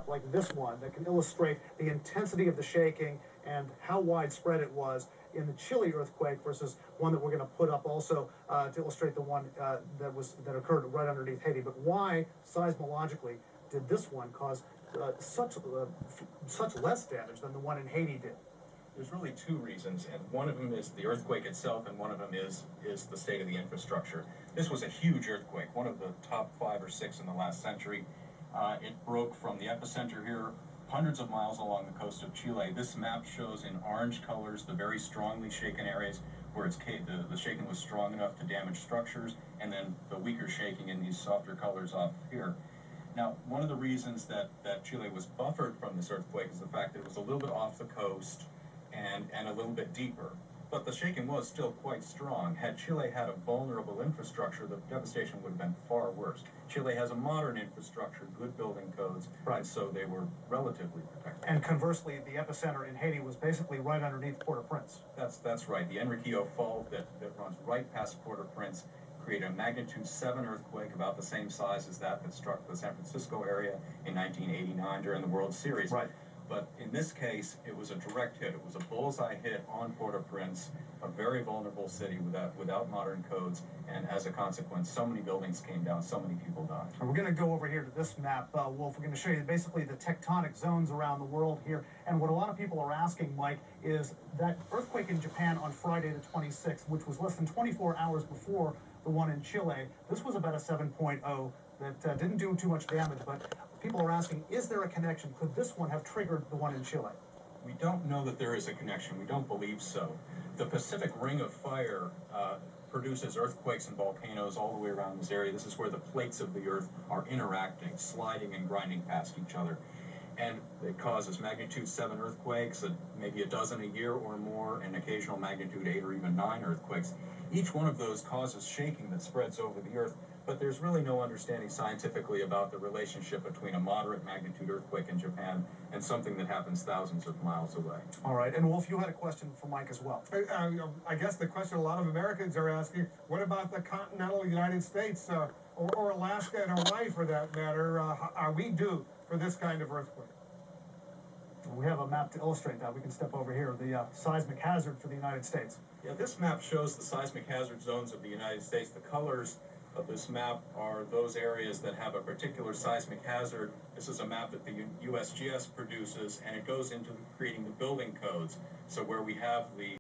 like this one that can illustrate the intensity of the shaking and how widespread it was in the Chile earthquake versus one that we're going to put up also to illustrate the one that occurred right underneath Haiti. But why, seismologically, did this one cause such less damage than the one in Haiti did? There's really two reasons, and one of them is the earthquake itself, and one of them is the state of the infrastructure. This was a huge earthquake, one of the top 5 or 6 in the last century. It broke from the epicenter here hundreds of miles along the coast of Chile. This map shows in orange colors the very strongly shaken areas where the shaking was strong enough to damage structures, and then the weaker shaking in these softer colors off here. Now, one of the reasons that Chile was buffered from this earthquake is the fact that it was a little bit off the coast and a little bit deeper. But the shaking was still quite strong. Had Chile had a vulnerable infrastructure, the devastation would have been far worse. Chile has a modern infrastructure, good building codes, right, so they were relatively protected. And conversely, the epicenter in Haiti was basically right underneath Port-au-Prince. That's right. The Enriquillo Fault that runs right past Port-au-Prince created a magnitude 7 earthquake about the same size as that struck the San Francisco area in 1989 during the World Series. Right. But in this case, it was a direct hit. It was a bullseye hit on Port-au-Prince, a very vulnerable city without modern codes, and as a consequence, so many buildings came down, so many people died. And we're going to go over here to this map, Wolf. We're going to show you basically the tectonic zones around the world here. And what a lot of people are asking, Mike, is that earthquake in Japan on Friday the 26th, which was less than 24 hours before the one in Chile, this was about a 7.0 that didn't do too much damage, but people are asking, is there a connection? Could this one have triggered the one in Chile? We don't know that there is a connection. We don't believe so. The Pacific Ring of Fire produces earthquakes and volcanoes all the way around this area. This is where the plates of the earth are interacting, sliding and grinding past each other. And it causes magnitude 7 earthquakes, maybe a dozen a year or more, and occasional magnitude 8 or even 9 earthquakes. Each one of those causes shaking that spreads over the earth, but there's really no understanding scientifically about the relationship between a moderate magnitude earthquake in Japan and something that happens thousands of miles away. All right, and Wolf, you had a question for Mike as well. I guess the question a lot of Americans are asking, what about the continental United States, or Alaska and Hawaii for that matter? Are we due for this kind of earthquake? We have a map to illustrate that. We can step over here, the seismic hazard for the United States. Yeah, this map shows the seismic hazard zones of the United States. The colors of this map are those areas that have a particular seismic hazard. This is a map that the USGS produces, and it goes into creating the building codes. So where we have the